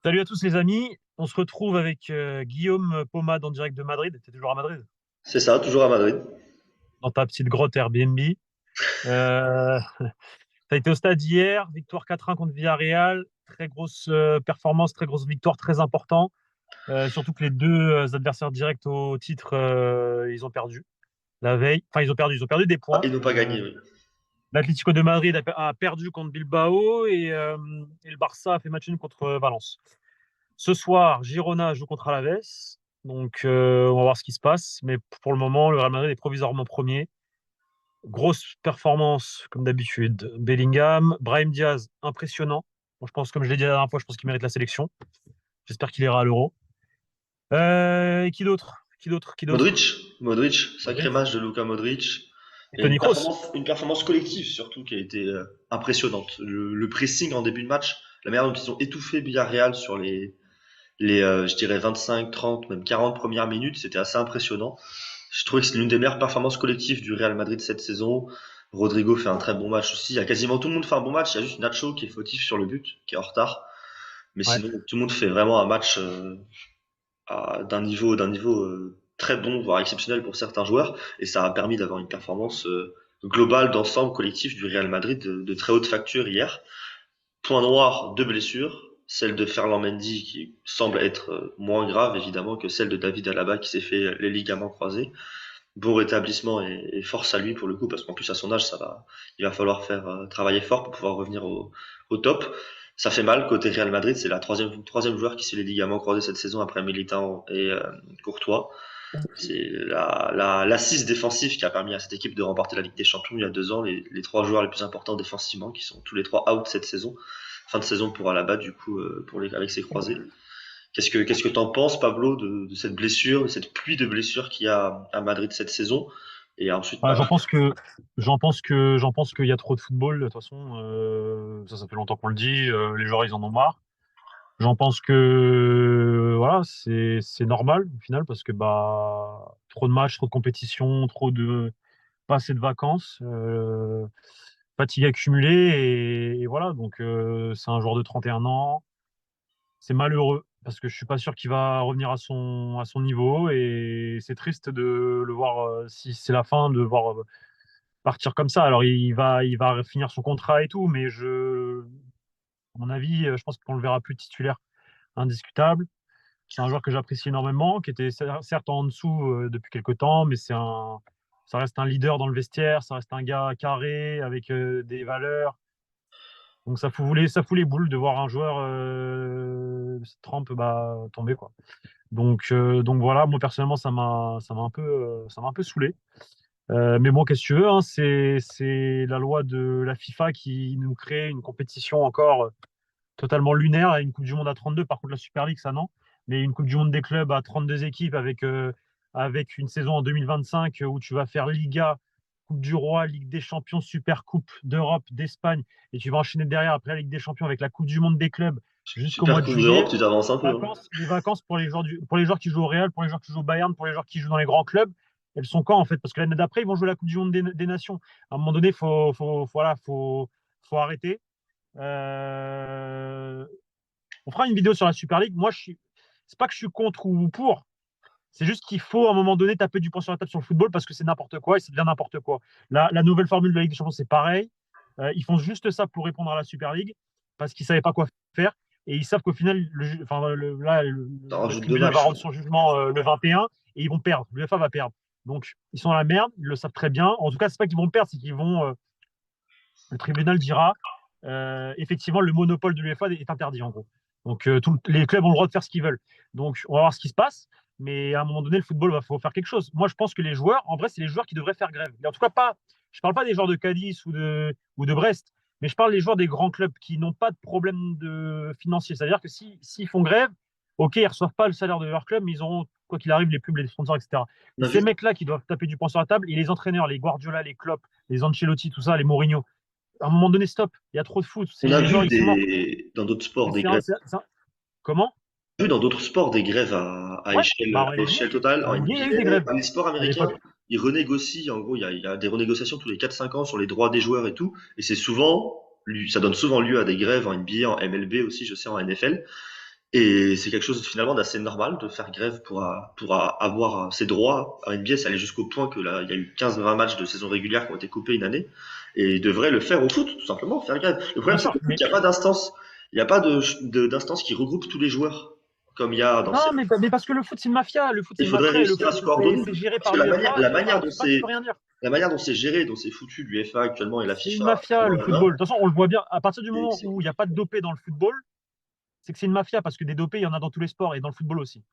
Salut à tous les amis, on se retrouve avec Guillaume Pomade en direct de Madrid. T'es toujours à Madrid, C'est ça, toujours à Madrid. dans ta petite grotte Airbnb. T'as été au stade hier, victoire 4-1 contre Villarreal, très grosse performance, très grosse victoire, très important. Surtout que les deux adversaires directs au titre, ils ont perdu la veille. Enfin, ils ont perdu des Ah, points. ils n'ont pas gagné, oui. L'Atlético de Madrid a perdu contre Bilbao et le Barça a fait match nul contre Valence. Ce soir, Girona joue contre Alaves. Donc, on va voir ce qui se passe. Mais pour le moment, le Real Madrid est provisoirement premier. Grosse performance, comme d'habitude. Bellingham, Brahim Diaz, impressionnant. Bon, je pense, comme je l'ai dit la dernière fois, je pense qu'il mérite la sélection. J'espère qu'il ira à l'Euro. Et qui d'autre? Qui d'autre? Qui d'autre? Modric, sacré Modric match de Luka Modric. et Et Toni Kroos. une performance collective surtout qui a été impressionnante. Le pressing en début de match, la manière dont ils ont étouffé Villarreal sur je dirais 25, 30, même 40 premières minutes, c'était assez impressionnant. Je trouvais que c'est l'une des meilleures performances collectives du Real Madrid cette saison. Rodrigo fait un très bon match aussi. Il y a quasiment tout le monde fait un bon match. Il y a juste Nacho qui est fautif sur le but, qui est en retard. Mais Ouais. sinon, tout le monde fait vraiment un match d'un niveau très bon, voire exceptionnel pour certains joueurs, et ça a permis d'avoir une performance globale d'ensemble collectif du Real Madrid de très haute facture hier. Point noir, deux blessures, celle de Ferland Mendy qui semble être moins grave évidemment que celle de David Alaba qui s'est fait les ligaments croisés. Bon rétablissement et force à lui pour le coup parce qu'en plus à son âge il va falloir faire travailler fort pour pouvoir revenir au top. Ça fait mal côté Real Madrid, c'est la troisième joueur qui s'est les ligaments croisés cette saison après Militao et Courtois. C'est l'assise défensive qui a permis à cette équipe de remporter la Ligue des Champions il y a 2 ans. Les trois joueurs les plus importants défensivement qui sont tous les trois out cette saison. Fin de saison pour Alaba du coup avec ses croisés. Qu'est-ce que t'en penses, Pablo, de cette blessure, de cette pluie de blessures qu'il y a à Madrid cette saison? Et ensuite, Ah, bah, j'en pense qu'il y a trop de football. De toute façon, ça fait longtemps qu'on le dit. Les joueurs, ils en ont marre. J'en pense que voilà, c'est normal au final parce que bah trop de matchs, trop de compétitions, trop de pas assez de vacances, fatigue accumulée et voilà. Donc c'est un joueur de 31 ans, c'est malheureux parce que je suis pas sûr qu'il va revenir à son niveau et c'est triste de le voir si c'est la fin de voir partir comme ça. Alors il va finir son contrat et tout, mais à mon avis, je pense qu'on le verra plus titulaire indiscutable. C'est un joueur que j'apprécie énormément, qui était certes en dessous depuis quelques temps, mais ça reste un leader dans le vestiaire, ça reste un gars carré avec des valeurs. Donc ça fout les boules de voir un joueur de cette trempe bah, tomber quoi. Donc voilà, moi personnellement ça m'a un peu saoulé. Mais bon, qu'est-ce que tu veux, hein, c'est la loi de la FIFA qui nous crée une compétition encore totalement lunaire, à une Coupe du Monde à 32. Par contre, la Super League, ça non. Mais une Coupe du Monde des clubs à 32 équipes avec une saison en 2025 où tu vas faire Liga, Coupe du Roi, Ligue des Champions, Super Coupe d'Europe, d'Espagne, et tu vas enchaîner derrière après la Ligue des Champions avec la Coupe du Monde des clubs jusqu'au mois super de Coupe d'Europe, juillet. tu t'avances un peu, hein. Les vacances pour les joueurs qui jouent au Real, pour les joueurs qui jouent au Bayern, pour les joueurs qui jouent dans les grands clubs, elles sont quand en fait? Parce que l'année d'après, ils vont jouer la Coupe du Monde des Nations. À un moment donné, voilà, faut arrêter. Euh, on fera une vidéo sur la Super League. C'est pas que je suis contre ou pour. C'est juste qu'il faut à un moment donné taper du poing sur la table sur le football parce que c'est n'importe quoi et c'est bien n'importe quoi. La nouvelle formule de la Ligue des Champions, c'est pareil. Ils font juste ça pour répondre à la Super League parce qu'ils savaient pas quoi faire et ils savent qu'au final, T'en le rajoutes deux tribunal va matchs. rendre son jugement le 21 et ils vont perdre. L'UEFA va perdre. Donc ils sont à la merde, ils le savent très bien. En tout cas, c'est pas qu'ils vont perdre, c'est qu'ils vont le tribunal dira effectivement le monopole de l'UEFA est interdit en gros. Donc les clubs ont le droit de faire ce qu'ils veulent. Donc on va voir ce qui se passe. Mais à un moment donné, le football va faut faire quelque chose. Moi, je pense que les joueurs, en vrai, c'est les joueurs qui devraient faire grève. Et en tout cas, pas. Je parle pas des joueurs de Cadiz ou de Brest, mais je parle des joueurs des grands clubs qui n'ont pas de problème de financier. C'est-à-dire que s'ils font grève, ok, ils reçoivent pas le salaire de leur club, mais ils auront quoi qu'il arrive les pubs, les sponsors, etc. On C'est a ces vu, mecs-là qui doivent taper du poing sur la table et les entraîneurs, les Guardiola, les Klopp, les Ancelotti, tout ça, les Mourinho à un moment donné, stop. Il y a trop de foot. on a Les joueurs, vu ils sont morts. dans d'autres sports des C'est grèves. comment? On a vu dans d'autres sports des grèves Ouais, bah en à NBA. échelle totale. En En NBA, il y a eu des NBA, grèves dans les sports à américains, l'époque. ils renégocient. En gros, il y a des renégociations tous les 4-5 ans sur les droits des joueurs et tout. Et ça donne souvent lieu à des grèves en NBA, en MLB aussi, je sais, en NFL. Et c'est quelque chose finalement d'assez normal de faire grève pour avoir ses droits. En NBA, ça allait jusqu'au point que là, il y a eu 15-20 matchs de saison régulière qui ont été coupés une année. Et ils devraient le faire au foot, tout simplement, faire grève. Le Bien problème, c'est sûr, que il mais n'y a pas d'instance. Il n'y a pas d'instance qui regroupe tous les joueurs, comme il y a dans non, ces. mais parce que le foot, c'est une mafia. Le foot, c'est Il une faudrait mafia et le réussir à foot, se coordonner. c'est géré Parce par que l'UEFA. la Et enfin, manière dont c'est pas que tu peux c'est, rien dire. la manière dont c'est géré, dont c'est foutu, l'UEFA actuellement et la C'est une FIFA, mafia, le football. De toute façon, on le voit bien. À partir du c'est moment c'est où il n'y a pas de dopé dans le football, c'est que c'est une mafia parce que des dopés, il y en a dans tous les sports et dans le football aussi.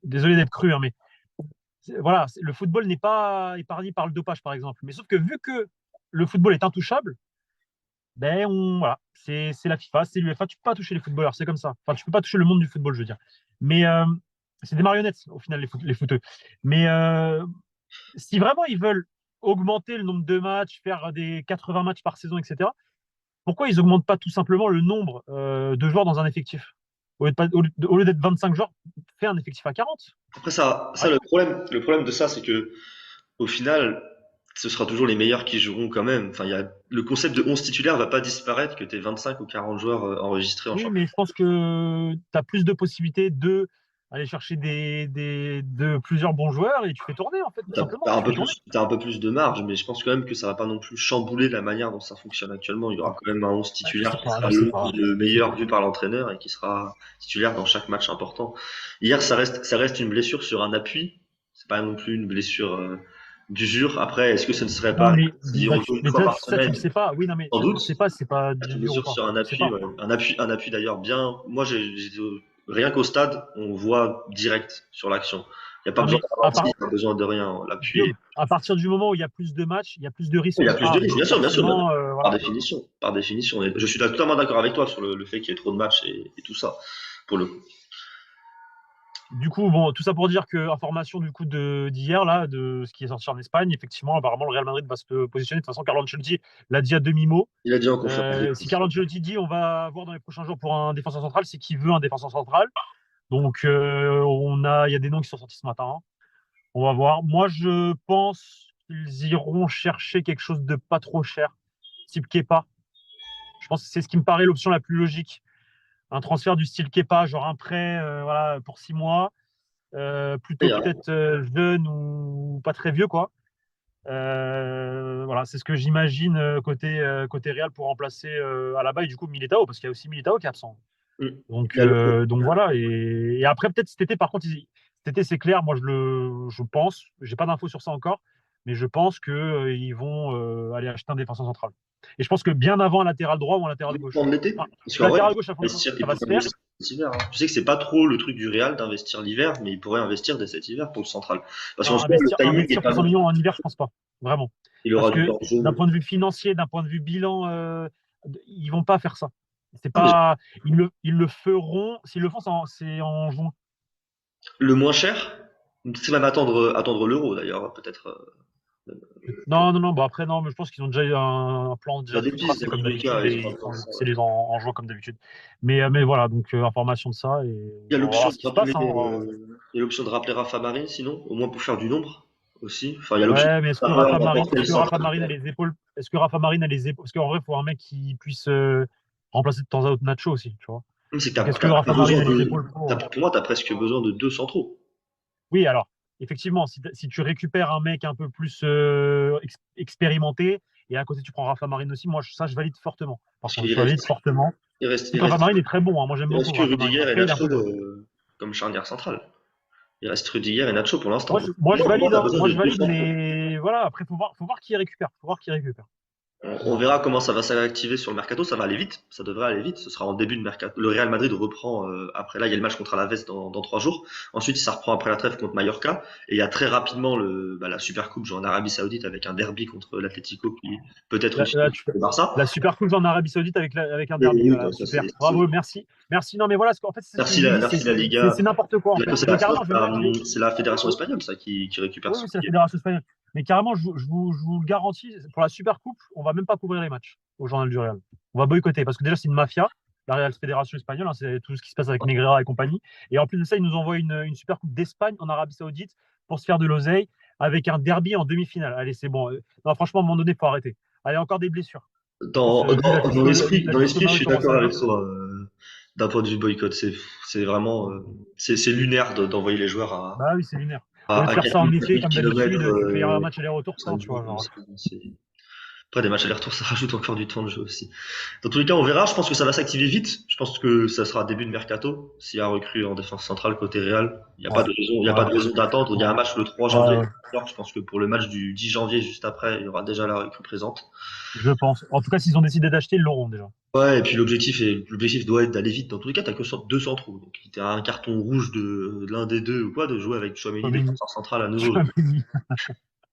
Désolé d'être cru, hein, mais voilà, le football n'est pas épargné par le dopage, par exemple. Mais sauf que vu que le football est intouchable, ben voilà, c'est la FIFA, c'est l'UEFA, tu peux pas toucher les footballeurs, c'est comme ça. Enfin, tu peux pas toucher le monde du football, je veux dire. Mais c'est des marionnettes au final, les footeux. Mais si vraiment ils veulent augmenter le nombre de matchs, faire des 80 matchs par saison, etc., pourquoi ils augmentent pas tout simplement le nombre de joueurs dans un effectif? Au lieu d'être 25 joueurs, fais un effectif à 40. Après ça, Par exemple. le problème de ça, c'est que au final, ce sera toujours les meilleurs qui joueront quand même. Enfin, le concept de 11 titulaires va pas disparaître que tu aies 25 ou 40 joueurs enregistrés en Oui, mais championnat. je pense que tu as plus de possibilités de aller chercher de plusieurs bons joueurs et tu fais tourner, en fait, tout simplement. Tu fais tourner. T'as un peu plus de marge, mais je pense quand même que ça va pas non plus chambouler la manière dont ça fonctionne actuellement. Il y aura quand même un 11 Ah, je titulaire sais qui pas, sera je sais le, pas, le je sais meilleur pas. vu par l'entraîneur et qui sera titulaire dans chaque match important. Hier, ça reste une blessure sur un appui. C'est pas non plus une blessure d'usure. Après, est-ce que ce ne serait Non, pas, mais, si on joue une mais fois par ça, tu le semaine, sais pas. Oui, non, mais sans ça, tu doute, le sais pas si c'est pas c'est une d'usure ou blessure pas. sur un Tu sais appui, pas. ouais. Un appui d'ailleurs bien. Moi, rien qu'au stade, on voit direct sur l'action. Il n'y a pas Non, besoin mais de ralenti, pas besoin de rien. L'appui est. Guillaume, à partir du moment où il y a plus de matchs, il y a plus de risques Il y a que plus de A. risques, Donc bien sûr. forcément, Par voilà. définition, par définition. Et je suis totalement d'accord avec toi sur le fait qu'il y ait trop de matchs et tout ça, pour le coup. Du coup, bon, tout ça pour dire que information du coup d'hier là, de ce qui est sorti en Espagne, effectivement, apparemment le Real Madrid va se positionner. De toute façon, Carlo Ancelotti l'a dit à demi-mot. Il a dit en conférence de Si presse. Carlo Ancelotti dit on va voir dans les prochains jours pour un défenseur central, c'est qu'il veut un défenseur central. Donc il y a des noms qui sont sortis ce matin, hein. On va voir. Moi, je pense qu'ils iront chercher quelque chose de pas trop cher, type Kepa. Je pense que c'est ce qui me paraît l'option la plus logique. Un transfert du style Kepa, genre un prêt voilà, pour 6 mois, Il plutôt y a- peut-être jeune ou pas très vieux, quoi. Voilà, c'est ce que j'imagine côté Real pour remplacer à la balle du coup Militao, parce qu'il y a aussi Militao qui est absent. il Donc, y a le- voilà. Et après, peut-être cet été, par contre, cet été, c'est clair. Moi, je pense, j'ai pas d'infos sur ça encore, mais je pense que ils vont aller acheter un défenseur central. Et je pense que bien avant un latéral droit ou un latéral gauche. pendant l'été. Enfin, Parce qu'en vrai, latéral gauche, il ça va pourrait se faire. investir cet hiver, hein. Je sais que c'est pas trop le truc du Real d'investir l'hiver, mais il pourrait investir dès cet hiver pour le central. Parce qu'en Non, soi, le timing est investir pas 300 bon. millions en hiver, je pense pas. Vraiment. Il Parce aura du que temps de jeu. d'un point de vue financier, d'un point de vue bilan, ils vont pas faire ça. C'est Non, mais pas, ils le feront. S'ils le font, c'est en juin. le moins cher, c'est même attendre l'euro d'ailleurs, peut-être. Non, non, non. Bon, après, non, mais je pense qu'ils ont déjà eu un plan Il y a déjà des tout pistes tracé dans comme tous les cas, d'habitude et et je ils pense font que le ça. procédé en juin comme d'habitude. Mais voilà, donc information de ça et Il y a on va l'option voir de ce qui se rappeler, passe, hein. il y a l'option de rappeler Rafa Marine, sinon, au moins pour faire du nombre aussi. Enfin, il y a l'option Ouais, mais de savoir n'importe Est-ce quel que Rafa central. Marine a les épaules? Est-ce que Rafa Marine a les épaules? Parce qu'en vrai, il faut un mec qui puisse remplacer de temps à autre Nacho aussi, tu vois. C'est que Donc, est-ce que t'as Rafa Marine besoin a les épaules pour pour moi, t'as presque besoin de deux centraux. Oui, alors, effectivement, si tu récupères un mec un peu plus expérimenté et à côté tu prends Rafa Marine aussi, moi ça je valide fortement. Par Parce contre, qu'il je valide fortement. il Surtout que Rafa reste, Marine est très bon, hein. Moi j'aime il reste beaucoup que Rafa Marine. Rudiger et Après, il est un Nacho peu jeune. comme charnière centrale. Il reste Rudiger et Nacho pour l'instant. Donc, Moi, je pour moi, valide, t'as hein. besoin Moi de je deux valide, centraux. mais voilà, après faut voir qui récupère. Faut voir qui récupère. On Voilà. verra comment ça va s'activer sur le mercato. Ça va aller vite. Ça devrait aller vite. Ce sera en début de mercato. Le Real Madrid reprend après. Là, il y a le match contre Alaves dans 3 jours. Ensuite, ça reprend après la trêve contre Mallorca. Et il y a très rapidement la Super Coupe en Arabie Saoudite avec un derby contre l'Atlético qui peut-être Là, aussi là, le Barça. la super coupe en Arabie Saoudite avec un Et derby. oui, Voilà, ça, c'est super. Bravo, merci. Merci. Non, mais voilà, en fait, c'est ce que je me dis, merci la Liga. c'est n'importe quoi en fait. Mais carrément, C'est la fédération espagnole ça qui récupère Oui, ce oui, c'est la billet. Fédération espagnole. Mais carrément, je vous le garantis, pour la Super Coupe, on va même pas couvrir les matchs au Journal du Real. On va boycotter parce que déjà, c'est une mafia, la Real Fédération espagnole, hein, c'est tout ce qui se passe avec Negreira et compagnie. Et en plus de ça, ils nous envoient une Super Coupe d'Espagne en Arabie Saoudite pour se faire de l'oseille avec un derby en demi-finale. Allez, c'est bon. Non, franchement, à un moment donné, il faut arrêter. Allez, encore des blessures. En plus, vu Dans la l'esprit, Fisco je suis Maui, comment d'accord ça avec va. toi. d'un point de vue boycott. C'est vraiment, c'est lunaire d'envoyer les joueurs Bah oui, c'est lunaire. Au lieu de à faire 4 ça en 000, été, 5 000 comme km, d'habitude, tu fais un match aller-retour pour quand, 5 tu vois, jours. genre. Après, des matchs aller-retour, ça rajoute encore du temps de jeu aussi. Dans tous les cas, on verra. Je pense que ça va s'activer vite. Je pense que ça sera début de mercato. S'il y a un recrue en défense centrale côté Real, il n'y a Ouais, pas de raison, il y a ouais, pas de raison d'attendre. Il y a un match le 3 ouais, janvier. ouais, Je pense que pour le match du 10 janvier, juste après, il y aura déjà la recrue présente. je pense. En tout cas, s'ils ont décidé d'acheter, ils l'auront déjà. Ouais, et puis l'objectif doit être d'aller vite. Dans tous les cas, t'as que 200 trous. Donc, t'as un carton rouge de l'un des deux ou quoi, de jouer avec Chouameni Chouameni. défenseur central à nouveau. Chouameni.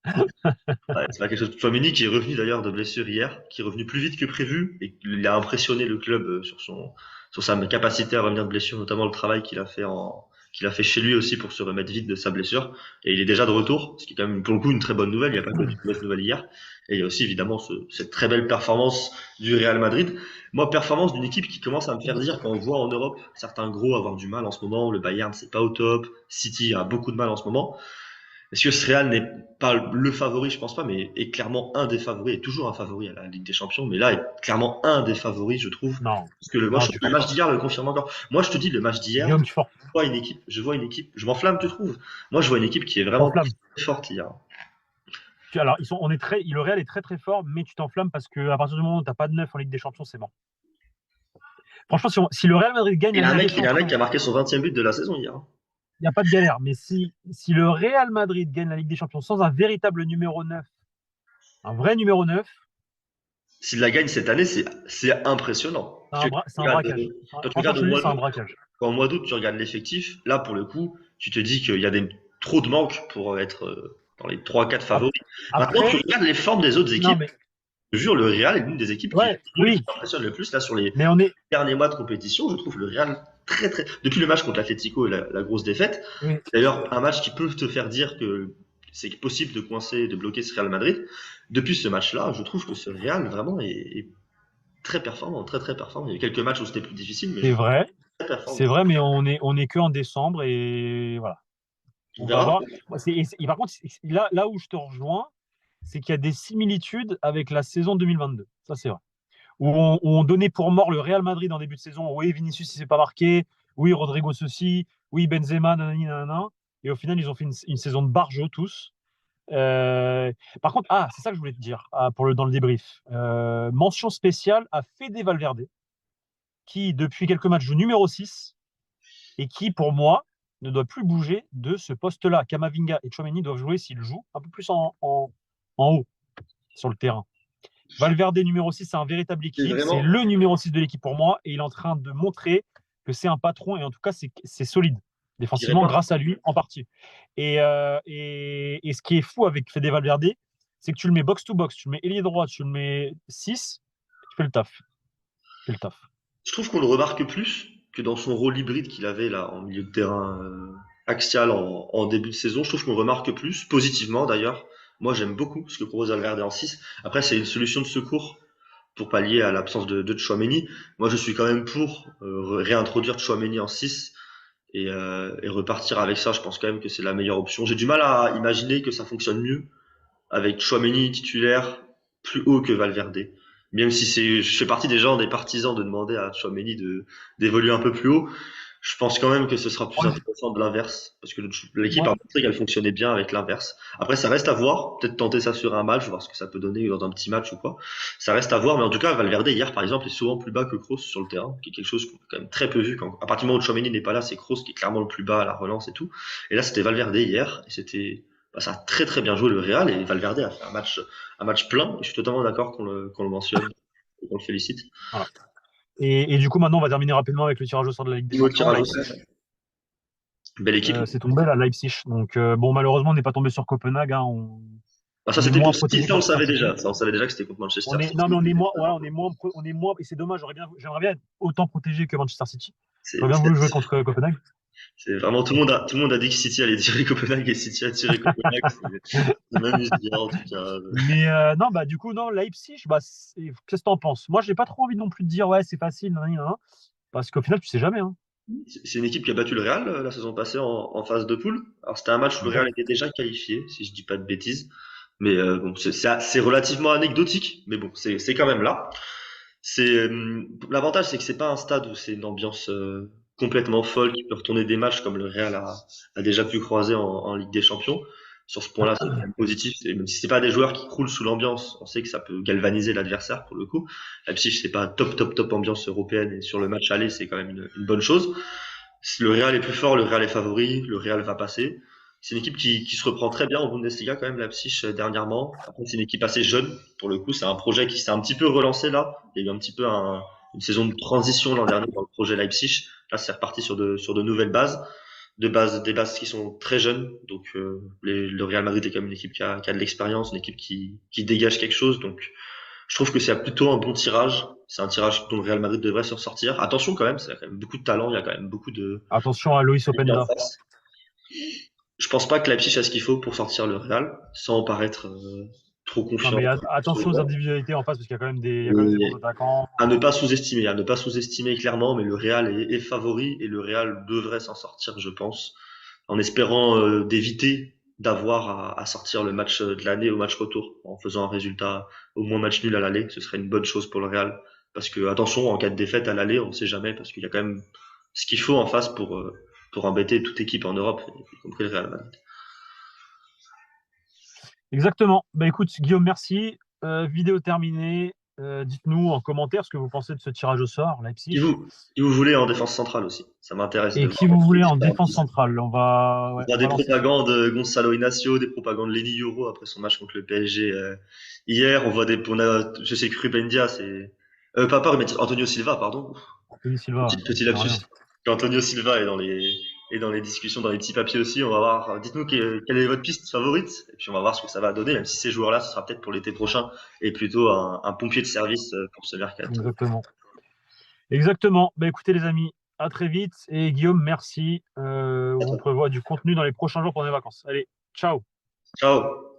Ouais, c'est pas quelque chose. Chouameni qui est revenu d'ailleurs de blessure hier, qui est revenu plus vite que prévu et il a impressionné le club sur sa capacité à revenir de blessure, notamment le travail qu'il a fait chez lui aussi pour se remettre vite de sa blessure. Et il est déjà de retour, ce qui est quand même pour le coup une très bonne nouvelle. Il n'y a pas que de mauvaise nouvelle hier. Et il y a aussi évidemment cette très belle performance du Real Madrid. Moi, performance d'une équipe qui commence à me faire dire quand on voit en Europe certains gros avoir du mal en ce moment. Le Bayern, c'est pas au top. City a beaucoup de mal en ce moment. Est-ce que ce Real n'est pas le favori, je pense pas, mais est clairement un des favoris, est toujours un favori à la Ligue des Champions, mais là est clairement un des favoris, je trouve. Non, Parce que moi, je non, trouve que le match d'hier le confirme encore. Moi, je te dis, le match d'hier, Guillaume, tu je vois une équipe, je m'enflamme, tu trouves? Moi, je vois une équipe qui est vraiment t'enflammes. très forte hier. Alors, le Real est très très fort, mais tu t'enflammes parce qu'à partir du moment où tu n'as pas de neuf en Ligue des Champions, c'est mort. Franchement, si le Real Madrid gagne la Ligue des Il y a un mec Champions, qui a marqué son 20e but de la saison hier. il n'y a pas de galère. Mais si le Real Madrid gagne la Ligue des Champions sans un véritable numéro 9, un vrai numéro 9, S'il la gagne cette année, c'est impressionnant. c'est un braquage. Quand tu Franchement, regardes je au te le dis, mois c'est un d'août, braquage. quand au mois d'août, tu regardes l'effectif, là, pour le coup, tu te dis qu'il y a trop de manques pour être dans les 3-4 favoris. Maintenant, tu Après, regardes les formes des autres non, équipes. mais Je jure, le Real est l'une des équipes ouais, qui oui, m'impressionne le plus. Là, sur les mais on est. derniers mois de compétition, je trouve le Real très, très. Depuis le match contre l'Atlético et la grosse défaite, Oui, d'ailleurs, un match qui peut te faire dire que c'est possible de coincer, de bloquer ce Real Madrid. Depuis ce match-là, je trouve que ce Real vraiment est très performant, très très performant. Il y a eu quelques matchs où c'était plus difficile, mais c'est je trouve vrai. très performant. C'est vrai, mais on est que en décembre et voilà. On On va verra. voir. Et par contre, là où je te rejoins, c'est qu'il y a des similitudes avec la saison 2022. Ça, c'est vrai. Où on donnait pour mort le Real Madrid en début de saison. Oui, Vinicius, il s'est pas marqué. Oui, Rodrigo, ceci. Oui, Benzema, nanani, nanana. Et au final, ils ont fait une saison de barjo tous. Euh, Par contre, c'est ça que je voulais te dire dans le débrief. Mention spéciale à Fede Valverde, qui, depuis quelques matchs, joue numéro 6 et qui, pour moi, ne doit plus bouger de ce poste-là. Kamavinga et Tchouaméni doivent jouer, s'ils jouent, un peu plus en haut sur le terrain. Valverde, numéro 6, c'est un véritable C'est équilibre. C'est vraiment, le numéro 6 de l'équipe pour moi et il est en train de montrer que c'est un patron et en tout cas, c'est solide je dirais défensivement pas. grâce à lui en partie. Et ce qui est fou avec Fede Valverde, c'est que tu le mets box-to-box, tu le mets ailier droit, tu le mets 6, tu fais le taf. Tu fais le taf. Je trouve qu'on le remarque plus que dans son rôle hybride qu'il avait là en milieu de terrain axial en début de saison. Je trouve qu'on le remarque plus, positivement d'ailleurs. Moi, j'aime beaucoup ce que propose Valverde en 6. Après, c'est une solution de secours pour pallier à l'absence de Tchouaméni. Moi, je suis quand même pour réintroduire Tchouaméni en 6 et repartir avec ça. Je pense quand même que c'est la meilleure option. J'ai du mal à imaginer que ça fonctionne mieux avec Chouameni titulaire plus haut que Valverde. Même si je fais partie des gens, des partisans de demander à Chouameni d'évoluer un peu plus haut, je pense quand même que ce sera plus intéressant de l'inverse, parce que l'équipe a Moi, montré qu'elle fonctionnait bien avec l'inverse. Après, ça reste à voir, peut-être tenter ça sur un match, voir ce que ça peut donner dans un petit match ou quoi. Ça reste à voir, mais en tout cas, Valverde hier, par exemple, est souvent plus bas que Kroos sur le terrain, qui est quelque chose qu'on a quand même très peu vu. À partir du moment où Chouameni n'est pas là, c'est Kroos qui est clairement le plus bas à la relance et tout. Et là, c'était Valverde hier, et ça a très très bien joué le Real, et Valverde a fait un match plein, et je suis totalement d'accord qu'on le mentionne, et qu'on le félicite. voilà. Et du coup, maintenant, on va terminer rapidement avec le tirage au sort de la Ligue des Niveau Champions. tirage au Leipzig, sort. Belle équipe. c'est tombé là, Leipzig. Donc, bon, malheureusement, on n'est pas tombé sur Copenhague. Hein. Ah, ça On est c'était moins pour City, protégé ça que on le Manchester savait City. déjà. Ça on savait déjà que c'était contre Manchester Non, City. mais on est moins, et c'est dommage. J'aimerais bien être autant protégé que Manchester City. C'est J'aurais bien voulu jouer c'est- contre Copenhague. c'est vraiment tout le monde a dit que City allait tirer Copenhague et City a tiré Copenhague. C'est m'amuse bien en tout cas. Mais non, bah du coup, non, Leipzig, qu'est-ce que t'en penses? Moi, j'ai pas trop envie non plus de dire ouais, c'est facile, nan, nan, nan, parce qu'au final, tu sais jamais. Hein. C'est une équipe qui a battu le Real la saison passée en phase de poule. Alors c'était un match où le Real Exact. était déjà qualifié, si je dis pas de bêtises. Mais bon, c'est relativement anecdotique, mais bon, c'est quand même là. L'avantage, c'est que c'est pas un stade où c'est une ambiance complètement folle qui peut retourner des matchs comme le Real a déjà pu croiser en Ligue des Champions. Sur ce point-là, c'est quand même positif. Et même si c'est pas des joueurs qui croulent sous l'ambiance, on sait que ça peut galvaniser l'adversaire pour le coup. Leipzig, c'est pas top ambiance européenne et sur le match aller, c'est quand même une bonne chose. Le Real est plus fort, le Real est favori, le Real va passer. C'est une équipe qui se reprend très bien en Bundesliga quand même, Leipzig, dernièrement. Après, c'est une équipe assez jeune, pour le coup. C'est un projet qui s'est un petit peu relancé là. Il y a eu un petit peu une saison de transition l'an dernier dans le projet Leipzig. Là, c'est reparti sur de nouvelles bases, des bases qui sont très jeunes. Donc, le Real Madrid est quand même une équipe qui a de l'expérience, une équipe qui dégage quelque chose. Donc, je trouve que c'est plutôt un bon tirage. C'est un tirage dont le Real Madrid devrait se ressortir. Attention quand même, il y a quand même beaucoup de talent, il y a quand même beaucoup de Attention à Loïs qualité en Openda. face. Je pense pas que Leipzig a ce qu'il faut pour sortir le Real, sans paraître trop Non, confiant. mais attention aux individualités en face, parce qu'il y a quand même il y a quand même des bons Et attaquants. à ne pas sous-estimer clairement, mais le Real est favori et le Real devrait s'en sortir, je pense, en espérant d'éviter d'avoir à sortir le match de l'année au match retour, en faisant un résultat au moins match nul à l'aller. Ce serait une bonne chose pour le Real. Parce que, attention, en cas de défaite à l'aller, on sait jamais, parce qu'il y a quand même ce qu'il faut en face pour embêter toute équipe en Europe, y compris le Real Madrid. Exactement. Bah écoute, Guillaume, merci. Vidéo terminée. Dites-nous en commentaire ce que vous pensez de ce tirage au sort, Qui Leipzig. vous, qui vous voulez en défense centrale aussi. Ça m'intéresse de Et voir qui vous votre voulez en défense expertise. centrale. On Ouais, voit on des va lancer ça. propagandes Gonzalo Inacio, des propagandes Lenny Yoro après son match contre le PSG hier. Je sais que Ruben Dias pas pardon, mais Antonio Silva, pardon. Denis Silva, Petit c'est rien. lapsus. Antonio Silva est dans les discussions, dans les petits papiers aussi. On va voir. Dites-nous quelle est votre piste favorite, et puis on va voir ce que ça va donner. Même si ces joueurs-là, ce sera peut-être pour l'été prochain, et plutôt un pompier de service pour ce mercato. Exactement. Exactement. Bah écoutez les amis, à très vite. Et Guillaume, merci. On prévoit du contenu dans les prochains jours pour les vacances. Allez, ciao. Ciao.